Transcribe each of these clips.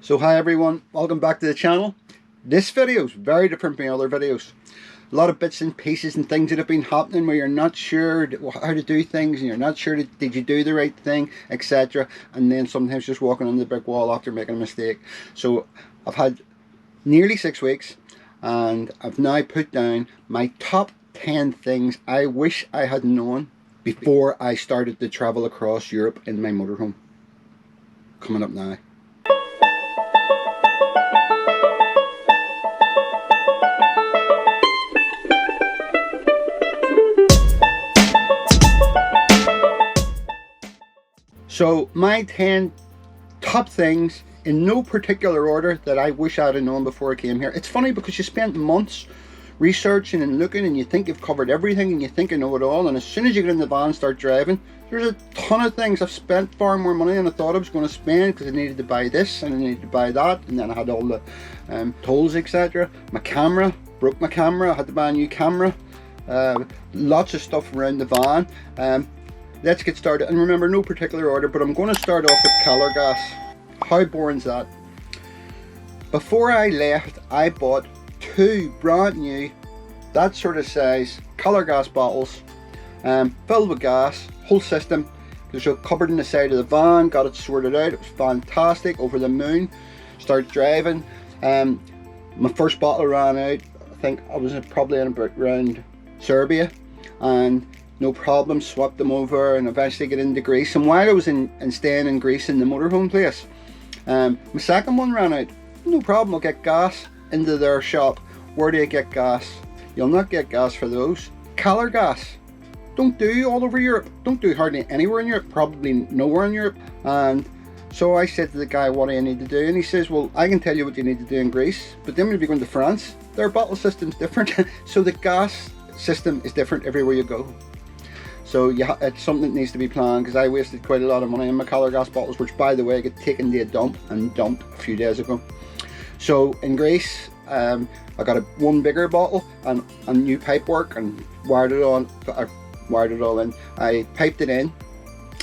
So hi everyone, welcome back to the channel. This video is very different from other videos. A lot of bits and pieces and things that have been happening where you're not sure how to do things and you're not sure did you do the right thing, etc. And then sometimes just walking on the brick wall after making a mistake. So I've had nearly 6 weeks and I've now put down my top 10 things I wish I had known before I started to travel across Europe in my motorhome. Coming up now. So my 10 top things in no particular order that I wish I'd have known before I came here. It's funny because you spent months researching and looking and you think you've covered everything and you think you know it all, and as soon as you get in the van and start driving, there's a ton of things. I've spent far more money than I thought I was going to spend because I needed to buy this and I needed to buy that, and then I had all the tolls, etc. My camera, broke my camera, I had to buy a new camera. Lots of stuff around the van. Let's get started, and remember, no particular order, but I'm going to start off with color gas. How boring is that? Before I left, I bought 2 brand new, that sort of size, color gas bottles, filled with gas, whole system. There's a cupboard in the side of the van, got it sorted out, it was fantastic, over the moon. Started driving. My first bottle ran out, I think I was probably in about around Serbia, and no problem, swapped them over and eventually get into Greece. And while I was staying in Greece in the motorhome place, my second one ran out. No problem, I'll get gas into their shop. Where do you get gas? You'll not get gas for those. Color gas. Don't do all over Europe. Don't do hardly anywhere in Europe, probably nowhere in Europe. And so I said to the guy, what do I need to do? And he says, well, I can tell you what you need to do in Greece, but then when you go to France, their bottle system's different. So the gas system is different everywhere you go. So yeah, it's something that needs to be planned, because I wasted quite a lot of money on my color gas bottles, which by the way I got taken to a dump and dumped a few days ago. So in Greece, I got one bigger bottle and new pipe work and wired it all in. I piped it in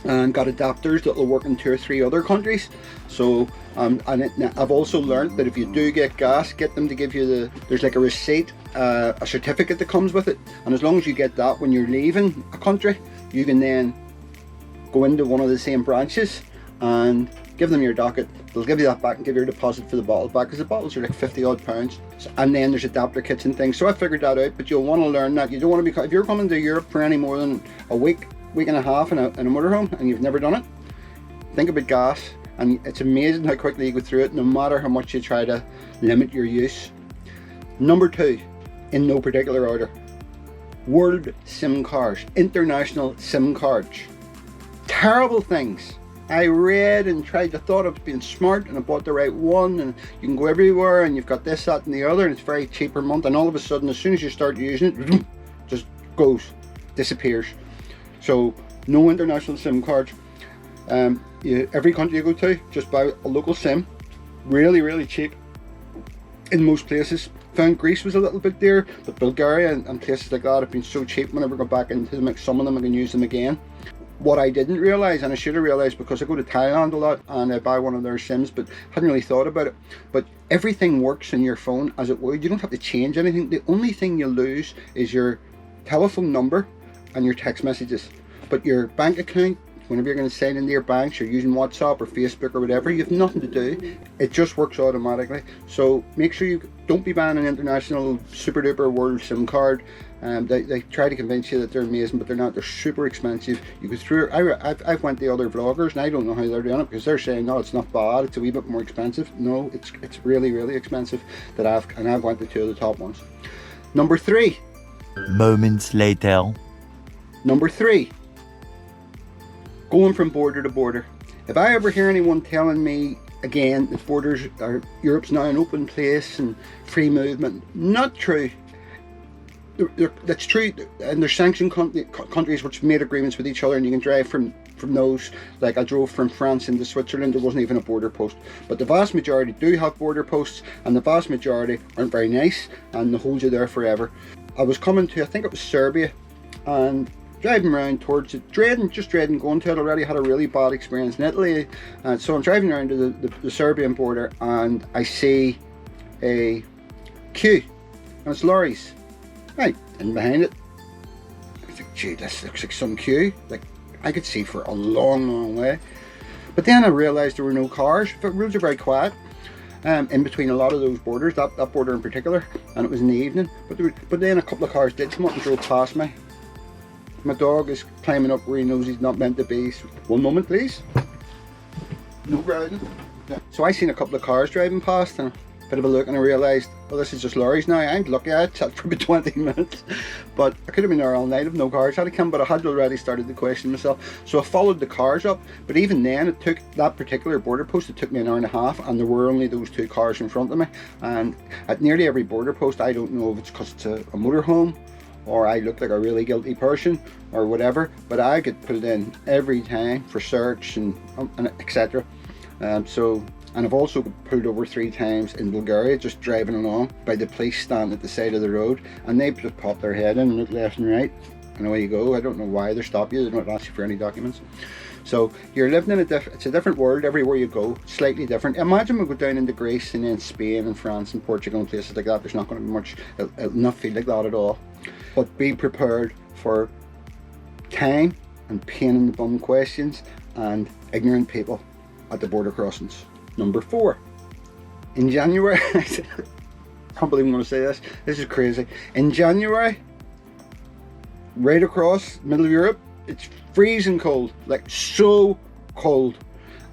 and got adapters that will work in 2 or 3 other countries. So I've also learned that if you do get gas, get them to give you there's like a receipt, a certificate that comes with it, and as long as you get that when you're leaving a country, you can then go into one of the same branches and give them your docket. They'll give you that back and give your deposit for the bottle back, because the bottles are like 50 odd pounds. And then there's adapter kits and things. So I figured that out, but you'll want to learn that. You don't want to be, if you're coming to Europe for any more than a week and a half in a motorhome and you've never done it, think about gas. And it's amazing how quickly you go through it, no matter how much you try to limit your use. Number 2, in no particular order, world SIM cards, international SIM cards. Terrible things. I read and tried, I thought I was being smart and I bought the right one, and you can go everywhere and you've got this, that and the other, and it's very cheap per month, and all of a sudden as soon as you start using it, just goes, disappears. So no international SIM cards. Every country you go to, just buy a local SIM, really cheap in most places. Found Greece was a little bit dear, but Bulgaria and places like that have been so cheap. Whenever I go back into them, like some of them I can use them again. What I didn't realise, and I should have realised because I go to Thailand a lot and I buy one of their SIMs, but hadn't really thought about it, but everything works on your phone as it would. You don't have to change anything. The only thing you lose is your telephone number and your text messages, but your bank account, whenever you're going to sign into your banks, you're using WhatsApp or Facebook or whatever, you have nothing to do. It just works automatically. So make sure you don't be buying an international super duper world SIM card. They try to convince you that they're amazing, but they're not. They're super expensive. You go through it. I've went to other vloggers and I don't know how they're doing it, because they're saying no, it's not bad, it's a wee bit more expensive. No, it's really expensive. I've went to 2 of the top ones. Number 3. Moments later. Number 3. Going from border to border. If I ever hear anyone telling me again that Europe's now an open place and free movement, not true. That's true, and there's sanctioned countries which made agreements with each other, and you can drive from those. Like I drove from France into Switzerland, there wasn't even a border post, but the vast majority do have border posts, and the vast majority aren't very nice and they hold you there forever. I was coming to, I think it was Serbia, and driving around towards it, just dreading going to it. Already had a really bad experience in Italy, and so I'm driving around to the Serbian border, and I see a queue, and it's lorries, right, and behind it, I think, gee, this looks like some queue, like I could see for a long way. But then I realised there were no cars. The roads are very quiet in between a lot of those borders, that border in particular, and it was in the evening. But then a couple of cars did come up and drove past me. My dog is climbing up where he knows he's not meant to be. So, one moment, please. No riding. Yeah. So I seen a couple of cars driving past, and a bit of a look, and I realised, well, this is just lorries now. I'm lucky I sat for about 20 minutes, but I could have been there all night if no cars had come. But I had already started to question myself, so I followed the cars up. But even then, it took that particular border post. It took me an hour and a half, and there were only those two cars in front of me. And at nearly every border post, I don't know if it's because it's a motorhome, or I look like a really guilty person, or whatever, but I get pulled in every time for search and etc. And I've also got pulled over 3 times in Bulgaria, just driving along by the police standing at the side of the road, and they just pop their head in and look left and right, and away you go. I don't know why they stop you. They don't ask you for any documents. So you're living in it's a different world everywhere you go, slightly different. Imagine we go down into Greece and then Spain and France and Portugal and places like that. There's not going to be much, it'll not feel like that at all. But be prepared for time and pain in the bum questions and ignorant people at the border crossings. Number 4, in January, I can't believe I'm going to say this, this is crazy. In January, right across middle of Europe, it's freezing cold, like so cold.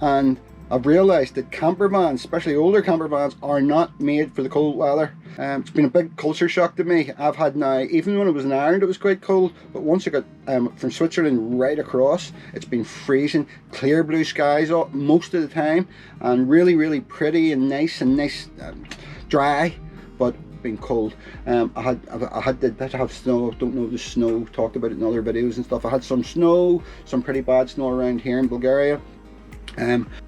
And I've realised that camper vans, especially older camper vans, are not made for the cold weather. It's been a big culture shock to me. I've had now, even when it was in Ireland it was quite cold, but once I got from Switzerland right across, it's been freezing, clear blue skies most of the time, and really pretty and nice dry, but been cold. I had have snow. I don't know if the snow, talked about it in other videos and stuff. I had some snow, some pretty bad snow around here in Bulgaria,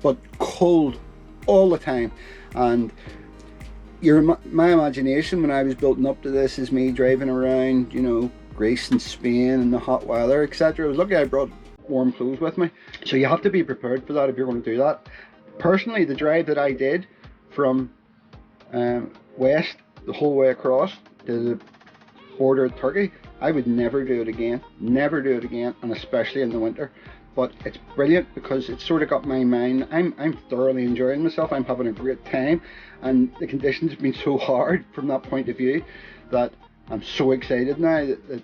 but cold all the time. And my imagination when I was building up to this is me driving around, you know, Greece and Spain and the hot weather, etc. I was lucky I brought warm clothes with me, so you have to be prepared for that if you're going to do that. Personally, the drive that I did from west the whole way across to the border of Turkey, I would never do it again, and especially in the winter. But it's brilliant because it's sort of got my mind, I'm thoroughly enjoying myself, I'm having a great time, and the conditions have been so hard from that point of view that I'm so excited now that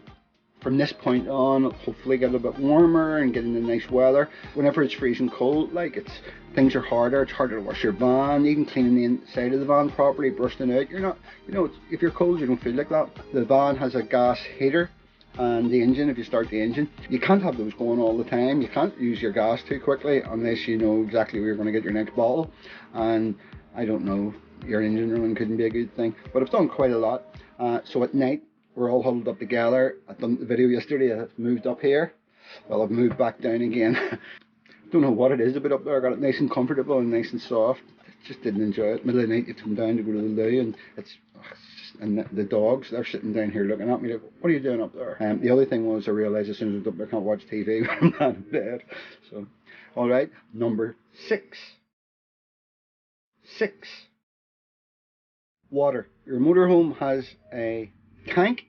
from this point on, it'll hopefully get a little bit warmer and get into nice weather. Whenever it's freezing cold, like things are harder. It's harder to wash your van, even cleaning the inside of the van properly, brushing it out. You're not, you know, if you're cold, you don't feel like that. The van has a gas heater, and the engine, if you start the engine, you can't have those going all the time. You can't use your gas too quickly unless you know exactly where you're going to get your next bottle. And I don't know, your engine running couldn't be a good thing, but I've done quite a lot. So at night, we're all huddled up together. I've done the video yesterday. I've moved up here. Well, I've moved back down again. Don't know what it is a bit up there. I got it nice and comfortable and nice and soft. Just didn't enjoy it. Middle of the night, you come down to go to the loo, and and the dogs, they're sitting down here looking at me like, what are you doing up there? The other thing was I realised as soon as I was up there, I can't watch TV when I'm not in bed. So, alright, number 6. Water. Your motorhome has a tank.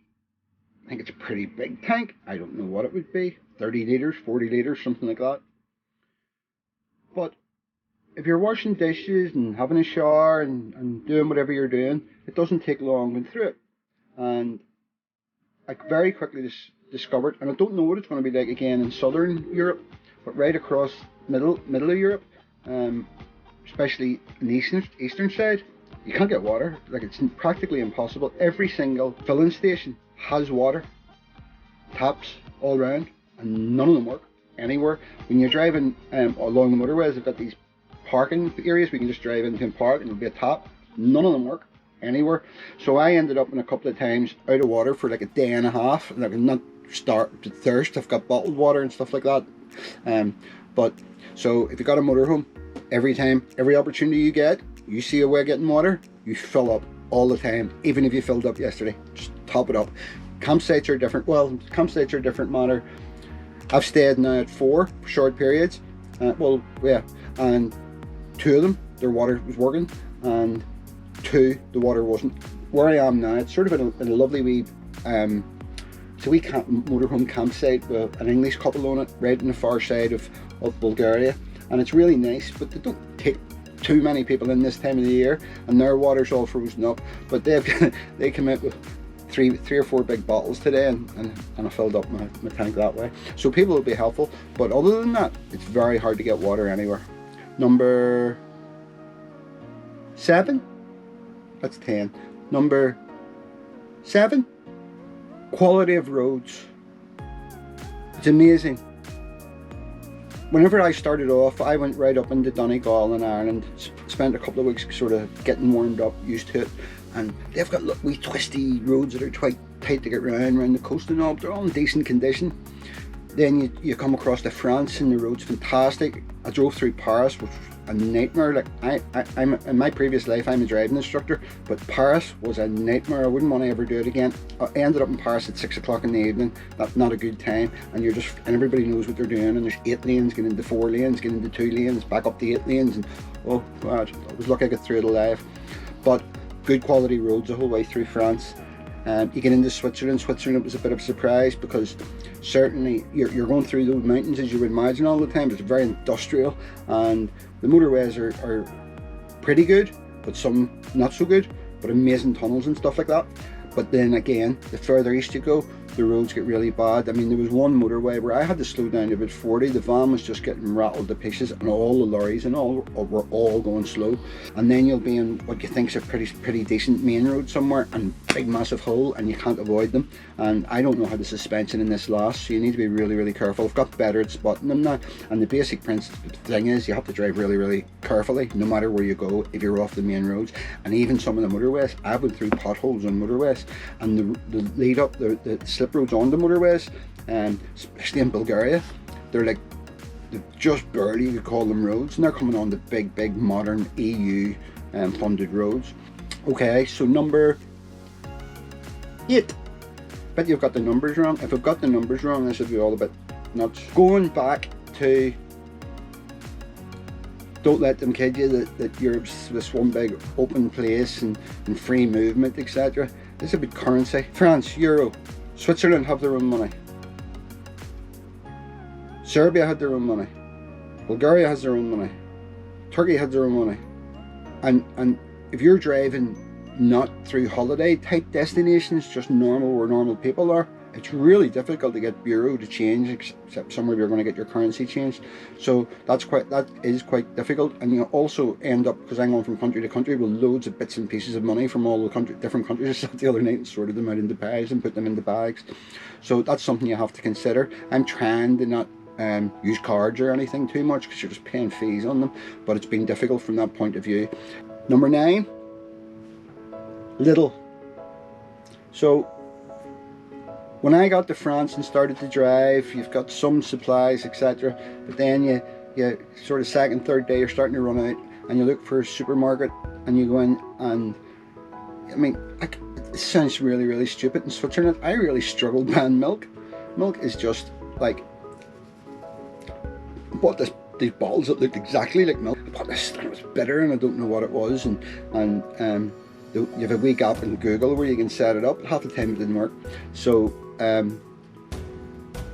I think it's a pretty big tank. I don't know what it would be. 30 litres, 40 litres, something like that. But if you're washing dishes and having a shower and doing whatever you're doing, it doesn't take long going through it. And I very quickly discovered, and I don't know what it's going to be like again in southern Europe, but right across middle of Europe, especially in the eastern side, you can't get water. Like, it's practically impossible. Every single filling station has water, taps all around, and none of them work anywhere. When you're driving along the motorways, they've got these parking areas we can just drive into and park, and there'll be a tap. None of them work anywhere. So I ended up in a couple of times out of water for like a day and a half, and I could not start to thirst. I've got bottled water and stuff like that. But so if you got a motorhome, every time, every opportunity you get, you see a way of getting water, you fill up all the time. Even if you filled up yesterday, just top it up. Campsites are different. Well, campsites are a different matter. I've stayed now at 4 for short periods. Well, yeah, and 2 of them, their water was working, and 2, the water wasn't. Where I am now, it's sort of in a lovely wee, it's a wee motorhome campsite with an English couple on it, right on the far side of Bulgaria, and it's really nice, but they don't take too many people in this time of the year, and their water's all frozen up, but they come out with three or 4 big bottles today, and I filled up my tank that way. So people will be helpful, but other than that, it's very hard to get water anywhere. Number 7, that's 10. Number 7, quality of roads. It's amazing. Whenever I started off, I went right up into Donegal in Ireland, spent a couple of weeks sort of getting warmed up, used to it, and they've got wee twisty roads that are quite tight to get around the coast and all. They're all in decent condition. Then you come across to France and the road's fantastic. I drove through Paris, which was a nightmare. Like I'm in my previous life, I'm a driving instructor, but Paris was a nightmare. I wouldn't want to ever do it again. I ended up in Paris at 6 o'clock in the evening. That's not a good time, and everybody knows what they're doing. And there's 8 lanes, getting into 4 lanes, getting into 2 lanes, back up to 8 lanes, and oh God, I was lucky I got through it alive. But good quality roads the whole way through France. You get into Switzerland. Switzerland was a bit of a surprise because certainly you're going through those mountains as you would imagine all the time, but it's very industrial, and the motorways are pretty good, but some not so good, but amazing tunnels and stuff like that. But then again, the further east you go, the roads get really bad. I mean, there was one motorway where I had to slow down to about 40. The van was just getting rattled to pieces, and all the lorries and all were all going slow. And then you'll be in what you think's a pretty decent main road somewhere, and big massive hole, and you can't avoid them. And I don't know how the suspension in this lasts, so you need to be really careful. I've got better at spotting them now, and the basic thing is you have to drive really carefully no matter where you go if you're off the main roads. And even some of the motorways, I went through potholes on motorways, and the lead up, the slip roads on the motorways, especially in Bulgaria, they're just barely, you could call them roads, and they're coming on the big modern EU funded roads. Okay, so number 8. Bet you've got the numbers wrong. If I've got the numbers wrong, this would be all a bit nuts. Going back to don't let them kid you that Europe's this one big open place and free movement, etc. This is about currency. France, euro. Switzerland have their own money. Serbia had their own money. Bulgaria has their own money. Turkey had their own money. And if you're driving not through holiday type destinations, just normal where normal people are, it's really difficult to get euro to change, except somewhere you're going to get your currency changed. So that is quite difficult, and you also end up, because I'm going from country to country, with loads of bits and pieces of money from all the different countries. I sat the other night and sorted them out into piles and put them into bags. So that's something you have to consider. I'm trying to not use cards or anything too much, because you're just paying fees on them, but it's been difficult from that point of view. Number 9, little. So when I got to France and started to drive, you've got some supplies, etc. But then you sort of second, third day, you're starting to run out, and you look for a supermarket, and you go in, and I mean, it sounds really stupid. In Switzerland, I really struggled buying milk. Milk is just like, I bought these bottles that looked exactly like milk. I bought this, and it was bitter, and I don't know what it was, and you have a wee gap in Google where you can set it up. Half the time it didn't work, so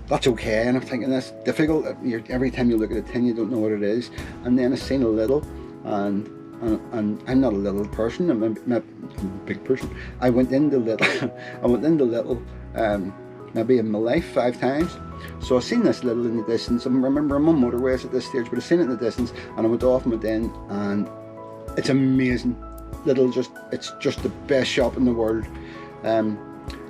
that's okay. And I'm thinking that's difficult. Every time you look at a tin, you don't know what it is. And then I seen a little, and I'm not a little person. I'm a big person. I went into little. Maybe in my life 5 times. So I seen this little in the distance. I remember I'm on motorways at this stage, but I seen it in the distance, and I went off and went in, and it's amazing. It's just the best shop in the world.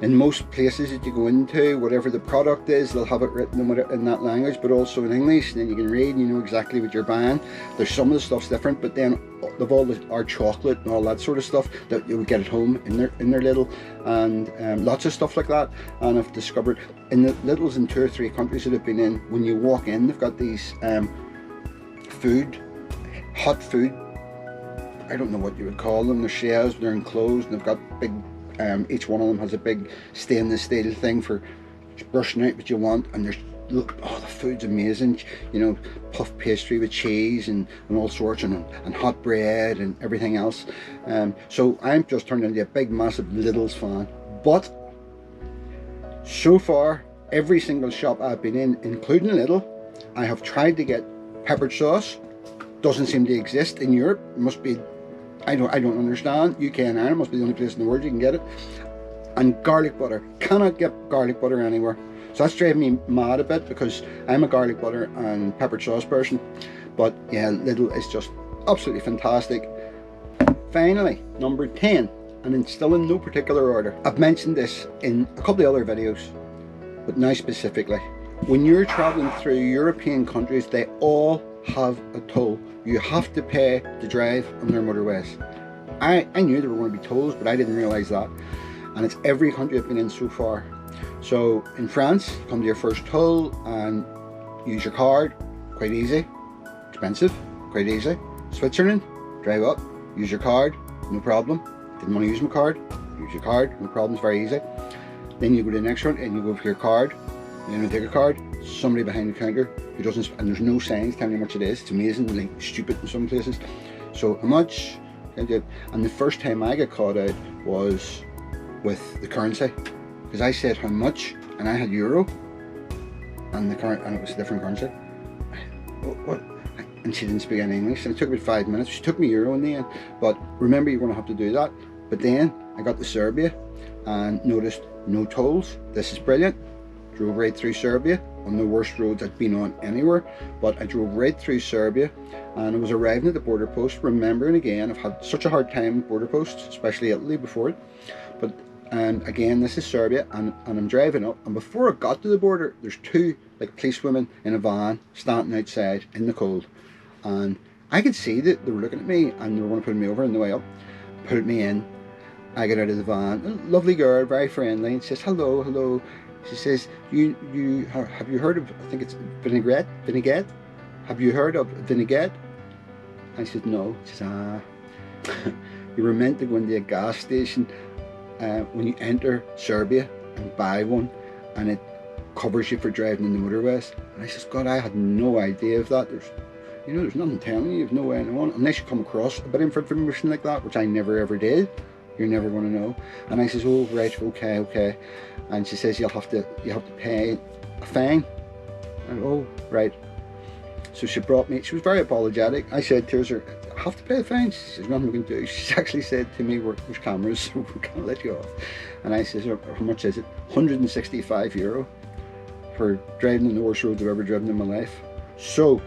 In most places that you go into, whatever the product is, they'll have it written in that language, but also in English, and then you can read and you know exactly what you're buying. There's some of the stuff's different, but then they've all our chocolate and all that sort of stuff that you would get at home in their little, and lots of stuff like that. And I've discovered in the littles in 2 or 3 countries that I've been in, when you walk in, they've got these hot food, I don't know what you would call them. They're shells, they're enclosed, and they've got big, each one of them has a big stainless steel thing for brushing out what you want, and there's look, oh, the food's amazing, you know, puff pastry with cheese and all sorts, and hot bread and everything else. So I'm just turned into a big massive Lidl's fan. But so far, every single shop I've been in, including Lidl, I have tried to get peppered sauce. Doesn't seem to exist in Europe. It must be, I don't understand. UK and Ireland must be the only place in the world you can get it. And garlic butter, cannot get garlic butter anywhere. So that's driving me mad a bit, because I'm a garlic butter and peppered sauce person. But yeah, Lidl is just absolutely fantastic. Finally, number 10, and it's still in no particular order. I've mentioned this in a couple of other videos, but now specifically, when you're traveling through European countries, they all have a toll. You have to pay to drive on their motorways. I knew there were going to be tolls, but I didn't realise that. And it's every country I've been in so far. So in France, you come to your first toll and use your card, quite easy. Expensive, quite easy. Switzerland, drive up, use your card, no problem. Didn't want to use my card, use your card, no problem, it's very easy. Then you go to the next one and you go for your card, and then you take a card, somebody behind the counter who doesn't, and there's no signs telling you how much it is. It's amazing, like stupid in some places. So how much? And the first time I got caught out was with the currency, because I said how much, and I had euro, and it was a different currency. What? And she didn't speak any English, and it took about 5 minutes. She took me euro in the end, but remember, you're going to have to do that. But then I got to Serbia and noticed no tolls. This is brilliant. Drove right through Serbia on the worst roads I'd been on anywhere, but I drove right through Serbia, and I was arriving at the border post, remembering again, I've had such a hard time with border posts, especially Italy before it, but again, this is Serbia, and I'm driving up, and before I got to the border, there's two like policewomen in a van standing outside in the cold, and I could see that they were looking at me and they were going to put me over on the way up, put me in. I get out of the van, a lovely girl, very friendly, and says hello, hello. She says, have you heard of, I think it's vinaigrette? Have you heard of vinaigrette? I said no. She says, you were meant to go into a gas station when you enter Serbia and buy one, and it covers you for driving in the motorways. And I says, God, I had no idea of that. There's nothing telling you, you've no way to know, unless you come across a bit of information like that, which I never ever did. You're never going to know. And I says, oh right, okay. And she says, you have to pay a fine. And oh right. So she brought me, she was very apologetic. I said to her, I have to pay a fine? She says, nothing we can do. She actually said to me, there's cameras, so we can't let you off. And I says, how much is it? 165 euro for driving on the worst roads I've ever driven in my life. So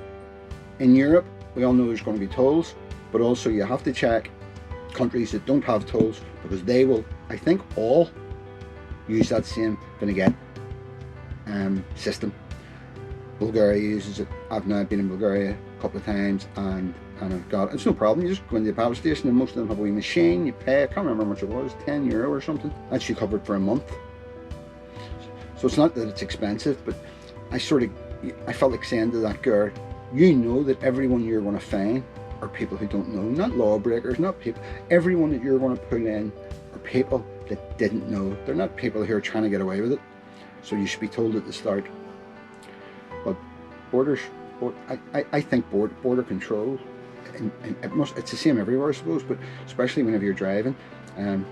in Europe, we all know there's going to be tolls, but also you have to check countries that don't have tolls, because they will, I think, all use that same vinaigrette system. Bulgaria uses it. I've now been in Bulgaria a couple of times, and I've got, it's no problem. You just go into the petrol station, and most of them have a wee machine. You pay, I can't remember how much it was, 10 euro or something. That's you covered for a month. So it's not that it's expensive, but I felt like saying to that girl, you know that everyone you're going to find are people who don't know, not lawbreakers, not people. Everyone that you're going to put in are people that didn't know. They're not people who are trying to get away with it. So you should be told at the start. But I think border control, and it's the same everywhere, I suppose, but especially whenever you're driving, they're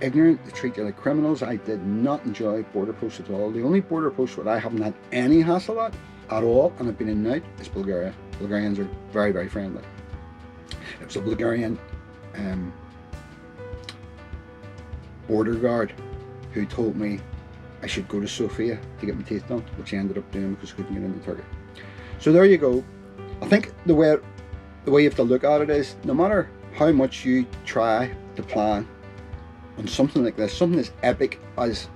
ignorant, they treat you like criminals. I did not enjoy border posts at all. The only border post that I haven't had any hassle at all, and I've been in and out, is Bulgaria. Bulgarians are very, very friendly. It was a Bulgarian border guard who told me I should go to Sofia to get my teeth done, which I ended up doing because I couldn't get into Turkey. So there you go. I think the way you have to look at it is, no matter how much you try to plan on something like this, something as epic as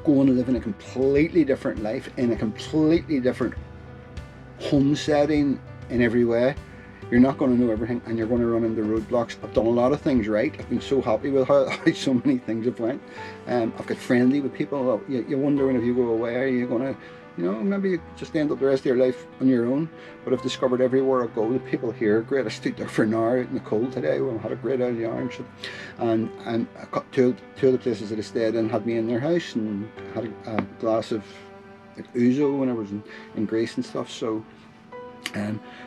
going to live in a completely different life, in a completely different home setting in every way, you're not going to know everything, and you're going to run into roadblocks. I've done a lot of things right. I've been so happy with how so many things have went. I've got friendly with people. You wonder, when if you go away, are you going to, maybe you just end up the rest of your life on your own. But I've discovered everywhere I go, the people here are great. I stood there for an hour out in the cold today. We had a great out of the orange. And I got two of the places that I stayed in had me in their house, and had a glass of like ouzo when I was in Greece and stuff. So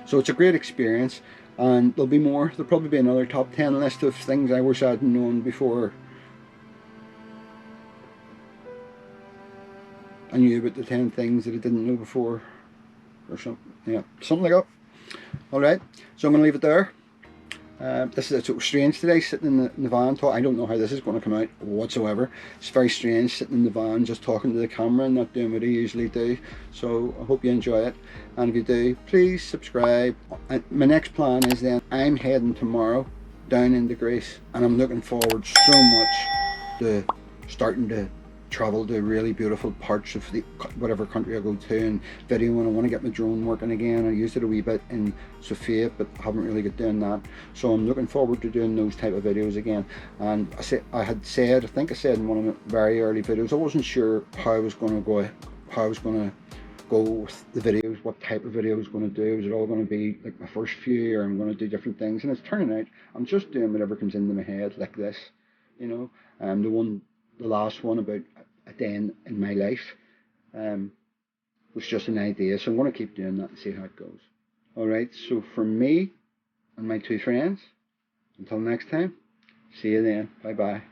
so it's a great experience, and there'll be more. There'll probably be another top 10 list of things I wish I'd known before I knew about the 10 things that I didn't know before, or something. Yeah, something like that. Alright, so I'm going to leave it there. This is it's strange today, sitting in the van. I don't know how this is going to come out whatsoever. It's very strange sitting in the van just talking to the camera and not doing what I usually do. So I hope you enjoy it, and if you do, please subscribe. My next plan is then I'm heading tomorrow down into Greece, and I'm looking forward so much to starting to travel to really beautiful parts of the whatever country I go to and video. And I want to get my drone working again. I used it a wee bit in Sofia, but haven't really got doing that, so I'm looking forward to doing those type of videos again. And I think I said in one of my very early videos, I wasn't sure how I was going to go with the videos, what type of video I was going to do. Was it all going to be like my first few, or I'm going to do different things? And it's turning out I'm just doing whatever comes into my head, like this, you know. The last one about a day in my life was just an idea, so I'm going to keep doing that and see how it goes. Alright, so from me and my two friends, until next time, see you then. Bye bye.